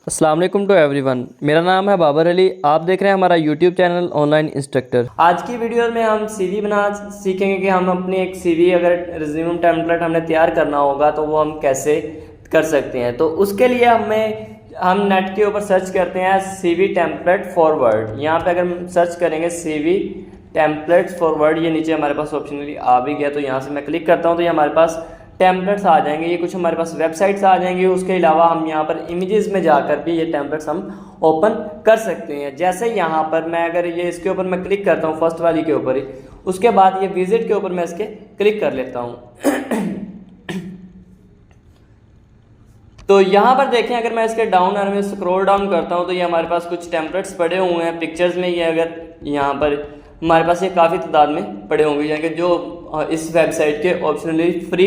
अस्सलाम वालेकुम to everyone. मेरा नाम है बाबर अली। आप देख रहे हैं हमारा यूट्यूब चैनल ऑनलाइन इंस्ट्रक्टर। आज की वीडियो में हम सीवी बना सीखेंगे कि हम अपनी एक सीवी अगर रिज्यूम टेम्पलेट हमने तैयार करना होगा तो वो हम कैसे कर सकते हैं। तो उसके लिए हम नेट के ऊपर सर्च करते हैं सीवी टेम्पलेट फॉरवर्ड। यहाँ पे अगर हम सर्च करेंगे सीवी टेम्पलेट्स फॉरवर्ड, ये नीचे हमारे पास ऑप्शनली आ भी गया। तो यहाँ से मैं क्लिक करता हूँ तो ये हमारे पास टेम्पलेट्स आ जाएंगे। ये कुछ हमारे पास वेबसाइट्स आ जाएंगी। उसके अलावा हम यहाँ पर इमेजेस में जाकर भी ये टेम्पलेट्स हम ओपन कर सकते हैं। जैसे यहाँ पर मैं अगर ये इसके ऊपर मैं क्लिक करता हूँ फर्स्ट वाली के ऊपर ही, उसके बाद ये विजिट के ऊपर मैं इसके क्लिक कर लेता हूँ। तो यहाँ पर देखें, अगर मैं इसके डाउन एरो में स्क्रॉल डाउन करता हूँ तो ये हमारे पास कुछ टेम्पलेट्स पड़े हुए हैं पिक्चर्स में। ये अगर यहाँ पर हमारे पास ये काफ़ी तादाद में पड़े होंगे, यानी कि जो इस वेबसाइट के ऑप्शनली फ्री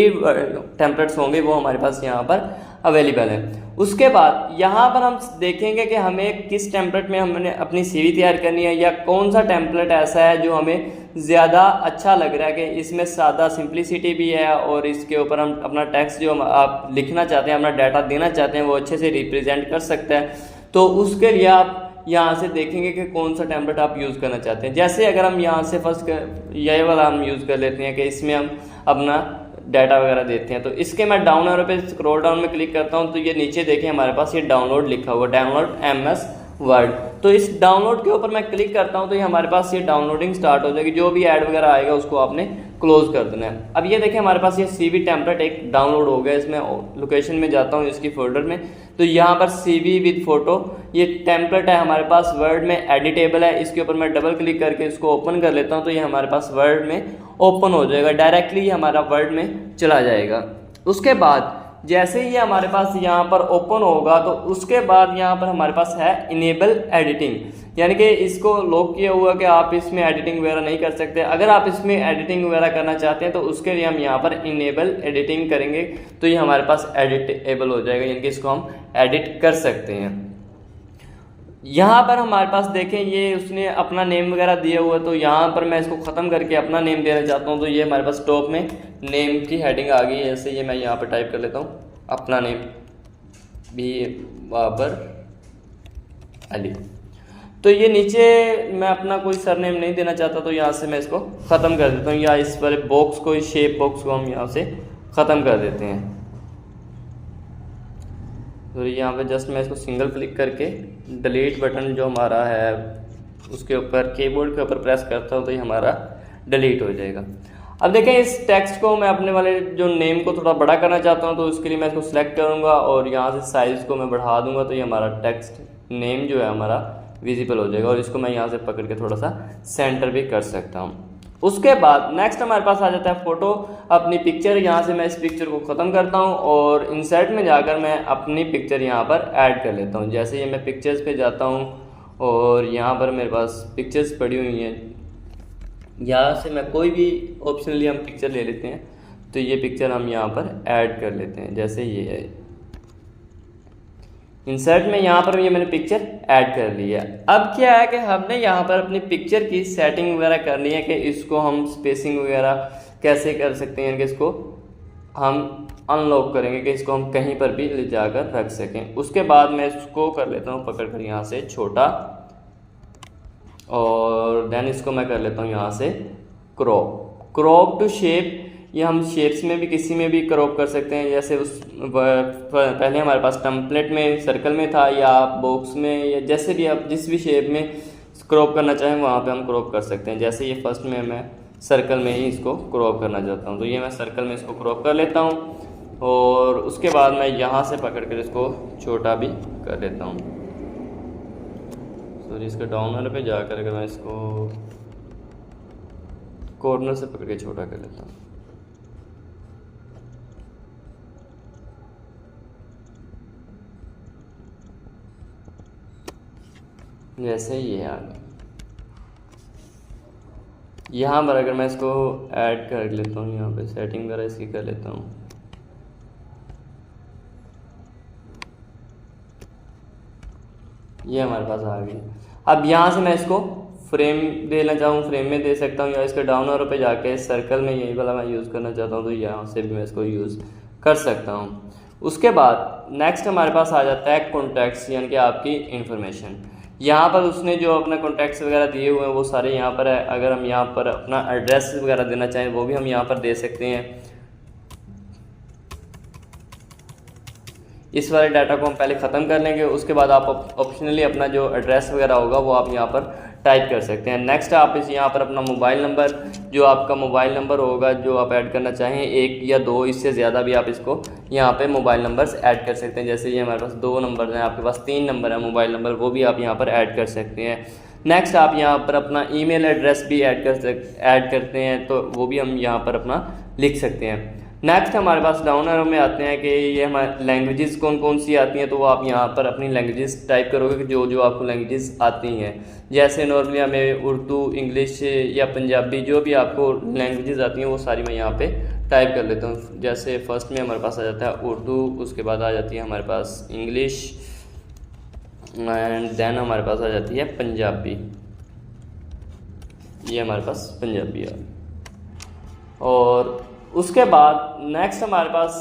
टेम्पलेट्स होंगे वो हमारे पास यहाँ पर अवेलेबल है। उसके बाद यहाँ पर हम देखेंगे कि हमें किस टेम्पलेट में हमने अपनी सीवी तैयार करनी है, या कौन सा टेम्पलेट ऐसा है जो हमें ज़्यादा अच्छा लग रहा है कि इसमें सादा सिंप्लिसिटी भी है और इसके ऊपर हम अपना टेक्स्ट जो आप लिखना चाहते हैं, अपना डाटा देना चाहते हैं, वो अच्छे से रिप्रेजेंट कर सकता है। तो उसके लिए आप यहाँ से देखेंगे कि कौन सा टेम्पलेट आप यूज़ करना चाहते हैं। जैसे अगर हम यहाँ से फर्स्ट ये वाला हम यूज़ कर लेते हैं कि इसमें हम अपना डाटा वगैरह देते हैं। तो इसके मैं डाउन एरो पे स्क्रॉल डाउन में क्लिक करता हूँ तो ये नीचे देखें हमारे पास ये डाउनलोड लिखा हुआ, डाउनलोड MS वर्ड। तो इस डाउनलोड के ऊपर मैं क्लिक करता हूँ तो ये हमारे पास ये डाउनलोडिंग स्टार्ट हो जाएगी। जो भी ऐड वगैरह आएगा उसको आपने क्लोज कर देना है। अब ये देखें हमारे पास ये सीवी टेम्पलेट एक डाउनलोड हो गया। इसमें लोकेशन में जाता हूँ इसकी फोल्डर में, तो यहाँ पर सीवी विद फोटो ये टेम्पलेट है हमारे पास, वर्ड में एडिटेबल है। इसके ऊपर मैं डबल क्लिक करके इसको ओपन कर लेता हूँ तो ये हमारे पास वर्ड में ओपन हो जाएगा, डायरेक्टली हमारा वर्ड में चला जाएगा। उसके बाद जैसे ही हमारे पास यहाँ पर ओपन होगा तो उसके बाद यहाँ पर हमारे पास है इनेबल एडिटिंग, यानी कि इसको लॉक किया हुआ कि आप इसमें एडिटिंग वगैरह नहीं कर सकते। अगर आप इसमें एडिटिंग वगैरह करना चाहते हैं तो उसके लिए हम यहाँ पर इनेबल एडिटिंग करेंगे तो ये हमारे पास एडिटेबल हो जाएगा, यानी कि इसको हम एडिट कर सकते हैं। यहाँ पर हमारे पास देखें ये उसने अपना नेम वगैरह दिया हुआ है, तो यहाँ पर मैं इसको ख़त्म करके अपना नेम देना चाहता हूँ। तो ये हमारे पास टॉप में नेम की हेडिंग आ गई है। ऐसे ये मैं यहाँ पर टाइप कर लेता हूँ अपना नेम भी बाबर अली। तो ये नीचे मैं अपना कोई सरनेम नहीं देना चाहता तो यहाँ से मैं इसको ख़त्म कर देता हूँ, या इस वाले बॉक्स को, इस शेप बॉक्स को हम यहाँ से ख़त्म कर देते हैं। तो यहाँ पे जस्ट मैं इसको सिंगल क्लिक करके डिलीट बटन जो हमारा है उसके ऊपर कीबोर्ड के ऊपर प्रेस करता हूँ तो ये हमारा डिलीट हो जाएगा। अब देखें इस टेक्स्ट को मैं अपने वाले जो नेम को थोड़ा बड़ा करना चाहता हूँ तो उसके लिए मैं इसको सिलेक्ट करूँगा और यहाँ से साइज़ को मैं बढ़ा दूँगा तो ये हमारा टेक्स्ट नेम जो है हमारा विजिबल हो जाएगा। और इसको मैं यहाँ से पकड़ के थोड़ा सा सेंटर भी कर सकता हूँ। उसके बाद नेक्स्ट हमारे पास आ जाता है फ़ोटो, अपनी पिक्चर। यहाँ से मैं इस पिक्चर को ख़त्म करता हूँ और इंसर्ट में जाकर मैं अपनी पिक्चर यहाँ पर ऐड कर लेता हूँ। जैसे ये मैं पिक्चर्स पे जाता हूँ और यहाँ पर मेरे पास पिक्चर्स पड़ी हुई हैं, यहाँ से मैं कोई भी ऑप्शनली हम पिक्चर ले लेते हैं तो ये पिक्चर हम यहाँ पर ऐड कर लेते हैं। जैसे ये है इंसर्ट में, यहाँ पर ये मैंने पिक्चर ऐड कर ली है। अब क्या है कि हमने यहाँ पर अपनी पिक्चर की सेटिंग वगैरह करनी है कि इसको हम स्पेसिंग वगैरह कैसे कर सकते हैं, कि इसको हम अनलॉक करेंगे कि इसको हम कहीं पर भी ले जाकर रख सकें। उसके बाद मैं इसको कर लेता हूँ पकड़ कर यहाँ से छोटा, और देन इसको मैं कर लेता हूँ यहाँ से क्रॉप टू शेप। ये हम शेप्स में भी किसी में भी क्रॉप कर सकते हैं। जैसे उस पहले हमारे पास टेम्पलेट में सर्कल में था, या बॉक्स में, या जैसे भी आप जिस भी शेप में क्रॉप करना चाहें वहाँ पे हम क्रॉप कर सकते हैं। जैसे ये फर्स्ट में मैं सर्कल में ही इसको क्रॉप करना चाहता हूँ तो ये मैं सर्कल में इसको क्रॉप कर लेता हूँ और उसके बाद मैं यहाँ से पकड़ कर इसको छोटा भी कर लेता हूँ। तो इसके डाउन एरो पे जाकर अगर मैं इसको कॉर्नर से पकड़ के छोटा कर लेता हूँ, जैसे ये आ गया। यहाँ पर अगर मैं इसको ऐड कर लेता हूँ, यहाँ पे सेटिंग वगैरह इसकी कर लेता हूँ, ये हमारे पास आ गई। अब यहाँ से मैं इसको फ्रेम देना चाहूँ फ्रेम में दे सकता हूँ, या इसके डाउन एरो पे जाके सर्कल में यही वाला मैं यूज़ करना चाहता हूँ तो यहाँ से भी मैं इसको यूज़ कर सकता हूँ। उसके बाद नेक्स्ट हमारे पास आ जाता है कॉन्टैक्ट्स, यानी कि आपकी इन्फॉर्मेशन। यहाँ पर उसने जो अपना कॉन्टैक्ट्स वगैरह दिए हुए हैं वो सारे यहाँ पर है। अगर हम यहाँ पर अपना एड्रेस वगैरह देना चाहें वो भी हम यहाँ पर दे सकते हैं। इस वाले डाटा को हम पहले ख़त्म कर लेंगे, उसके बाद आप ऑप्शनली अपना जो एड्रेस वगैरह होगा वो आप यहाँ पर टाइप कर सकते हैं। नेक्स्ट आप इस यहाँ पर अपना मोबाइल नंबर, जो आपका मोबाइल नंबर होगा जो आप ऐड करना चाहें, 1 या 2, इससे ज़्यादा भी आप इसको यहाँ पे मोबाइल नंबर्स ऐड कर सकते हैं। जैसे ये हमारे पास 2 नंबर हैं, आपके पास 3 नंबर है मोबाइल नंबर, वो भी आप यहाँ पर ऐड कर सकते हैं। नेक्स्ट आप यहाँ पर अपना ईमेल एड्रेस भी ऐड करते हैं, तो वो भी हम यहाँ पर अपना लिख सकते हैं। नेक्स्ट हमारे पास डाउन एरो में आते हैं कि ये हमारे लैंग्वेजेस कौन कौन सी आती हैं, तो वो आप यहाँ पर अपनी लैंग्वेजेस टाइप करोगे कि जो जो आपको लैंग्वेजेस आती हैं। जैसे नॉर्मली हमें उर्दू, इंग्लिश या पंजाबी, जो भी आपको लैंग्वेजेस आती हैं वो सारी मैं यहाँ पे टाइप कर लेता हूँ। जैसे फर्स्ट में हमारे पास आ जाता है उर्दू, उसके बाद आ जाती है हमारे पास इंग्लिश, एंड देन हमारे पास आ जाती है पंजाबी। ये हमारे पास पंजाबी है। और उसके बाद नेक्स्ट हमारे पास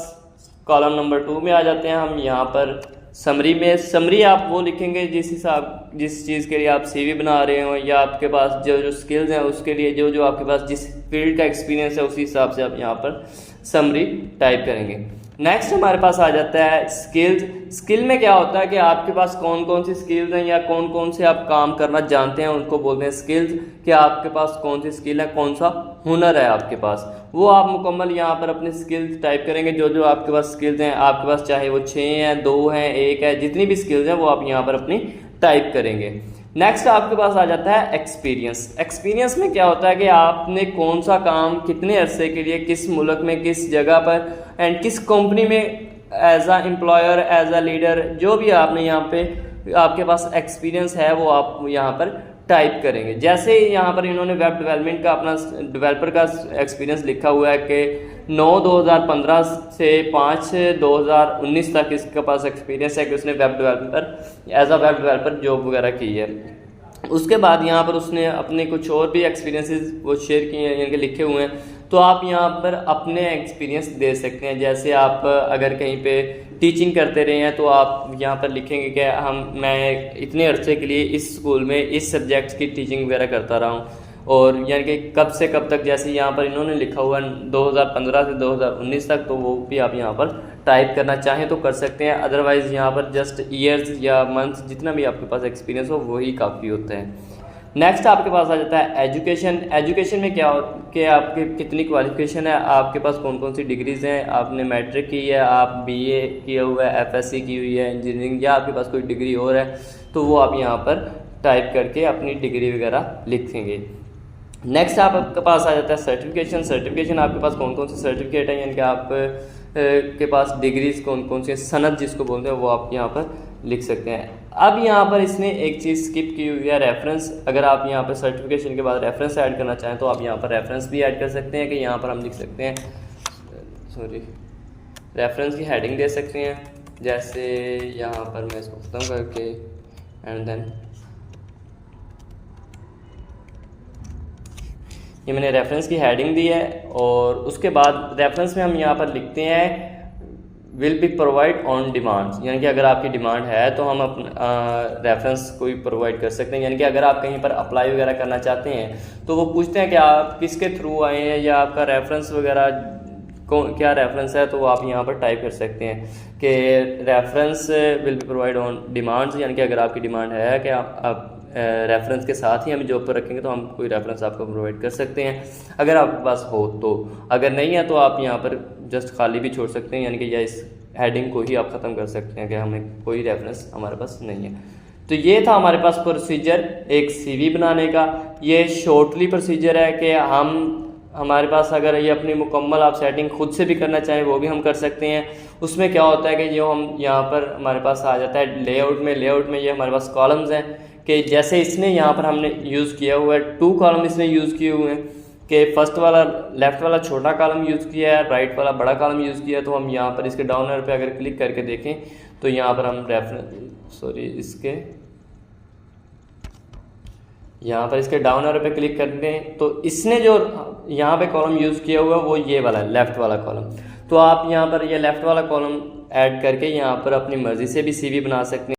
कॉलम नंबर 2 में आ जाते हैं हम। यहाँ पर समरी में, समरी आप वो लिखेंगे जिस चीज़ के लिए आप सीवी बना रहे हो, या आपके पास जो जो स्किल्स हैं उसके लिए जो जो आपके पास जिस फील्ड का एक्सपीरियंस है उसी हिसाब से आप यहाँ पर समरी टाइप करेंगे। नेक्स्ट हमारे पास आ जाता है स्किल्स। स्किल में क्या होता है कि आपके पास कौन कौन सी स्किल्स हैं या कौन कौन से आप काम करना जानते हैं, उनको बोलते हैं स्किल्स। कि आपके पास कौन सी स्किल है, कौन सा हुनर है आपके पास, वो आप मुकम्मल यहाँ पर अपने स्किल्स टाइप करेंगे। जो जो आपके पास स्किल्स हैं, आपके पास चाहे वो 6 हैं, 2 हैं, 1 है, जितनी भी स्किल्स हैं वो आप यहाँ पर अपनी टाइप करेंगे। नेक्स्ट आपके पास आ जाता है एक्सपीरियंस। एक्सपीरियंस में क्या होता है कि आपने कौन सा काम कितने अरसे के लिए, किस मुल्क में, किस जगह पर एंड किस कंपनी में एज आ एम्प्लॉयर, एज आ लीडर, जो भी आपने यहाँ पे आपके पास एक्सपीरियंस है वो आप यहाँ पर टाइप करेंगे। जैसे यहाँ पर इन्होंने वेब डेवलपमेंट का अपना डेवलपर का एक्सपीरियंस लिखा हुआ है कि 9/2015 से 5/2019 तक इसके पास एक्सपीरियंस है कि उसने वेब डेवलपर एज आ वेब डेवलपर जॉब वगैरह की है। उसके बाद यहाँ पर उसने अपने कुछ और भी एक्सपीरियंसेस वो शेयर किए हैं, यानी कि लिखे हुए हैं। तो आप यहाँ पर अपने एक्सपीरियंस दे सकते हैं। जैसे आप अगर कहीं पे टीचिंग करते रहे हैं तो आप यहाँ पर लिखेंगे कि मैं इतने अरसे के लिए इस स्कूल में इस सब्जेक्ट की टीचिंग वगैरह करता रहा हूँ, और यानी कि कब से कब तक, जैसे यहाँ पर इन्होंने लिखा हुआ 2015 से 2019 तक, तो वो भी आप यहाँ पर टाइप करना चाहें तो कर सकते हैं। अदरवाइज़ यहाँ पर जस्ट ईयर्स या मंथ्स, जितना भी आपके पास एक्सपीरियंस हो वही काफ़ी होता है। नेक्स्ट आपके पास आ जाता है एजुकेशन। एजुकेशन में क्या हो कि आपकी कितनी क्वालिफिकेशन है, आपके पास कौन कौन सी डिग्रीज़ हैं, आपने मैट्रिक की है, आप बीए किया हुआ है, एफएससी की हुई है, इंजीनियरिंग, या आपके पास कोई डिग्री और है, तो वो आप यहाँ पर टाइप करके अपनी डिग्री वगैरह लिखेंगे। नेक्स्ट आपके पास आ जाता है सर्टिफिकेशन। सर्टिफिकेशन आपके पास कौन कौन से सर्टिफिकेट हैं, यानी कि आप के पास डिग्रीज कौन कौन सी, सनद जिसको बोलते हैं, वो आप यहाँ पर लिख सकते हैं। अब यहाँ पर इसने एक चीज़ स्किप की हुई है, रेफरेंस। अगर आप यहाँ पर सर्टिफिकेशन के बाद रेफरेंस ऐड करना चाहें तो आप यहाँ पर रेफरेंस भी ऐड कर सकते हैं। कि यहाँ पर हम लिख सकते हैं, रेफरेंस की हेडिंग दे सकते हैं। जैसे यहाँ पर मैं इसको ख़त्म करके एंड देन ये मैंने रेफरेंस की हेडिंग दी है, और उसके बाद रेफरेंस में हम यहाँ पर लिखते हैं will be provide on demand, यानी कि अगर आपकी डिमांड है तो हम अपना रेफरेंस कोई प्रोवाइड कर सकते हैं। यानी कि अगर आप कहीं पर अप्लाई वगैरह करना चाहते हैं तो वो पूछते हैं कि आप किसके थ्रू आए हैं या आपका रेफरेंस वगैरह क्या रेफरेंस है, तो वो आप यहाँ पर टाइप कर सकते हैं कि reference will be provide on demands, यानी कि अगर आपकी डिमांड है कि आप रेफरेंस के साथ ही हम जॉब पर रखेंगे तो हम कोई रेफरेंस आपको प्रोवाइड कर सकते हैं अगर आपके पास हो तो। अगर नहीं है तो आप यहाँ पर जस्ट खाली भी छोड़ सकते हैं, यानी कि या इस हेडिंग को ही आप ख़त्म कर सकते हैं कि हमें कोई रेफरेंस हमारे पास नहीं है। तो ये था हमारे पास प्रोसीजर एक सीवी बनाने का। ये शॉर्टली प्रोसीजर है कि हमारे पास अगर ये अपनी मुकम्मल आप सेटिंग खुद से भी करना चाहें वो भी हम कर सकते हैं। उसमें क्या होता है कि जो हम यहाँ पर हमारे पास आ जाता है लेआउट में ये हमारे पास कॉलम्स हैं कि जैसे इसने यहाँ पर हमने यूज़ किया हुआ है 2 कॉलम इसने यूज़ किए हुए हैं कि फर्स्ट वाला लेफ़्ट वाला छोटा कॉलम यूज़ किया है, राइट वाला बड़ा कॉलम यूज़ किया है। तो हम यहाँ पर इसके डाउन एरो पे अगर क्लिक करके देखें तो यहाँ पर हम इसके डाउन एरो पे क्लिक कर दें तो इसने जो यहाँ पे कॉलम यूज़ किया हुआ है वो ये वाला लेफ़्ट वाला कॉलम। तो आप यहाँ पर ये लेफ़्ट वाला कॉलम ऐड करके यहाँ पर अपनी मर्ज़ी से भी CV बना सकते हैं।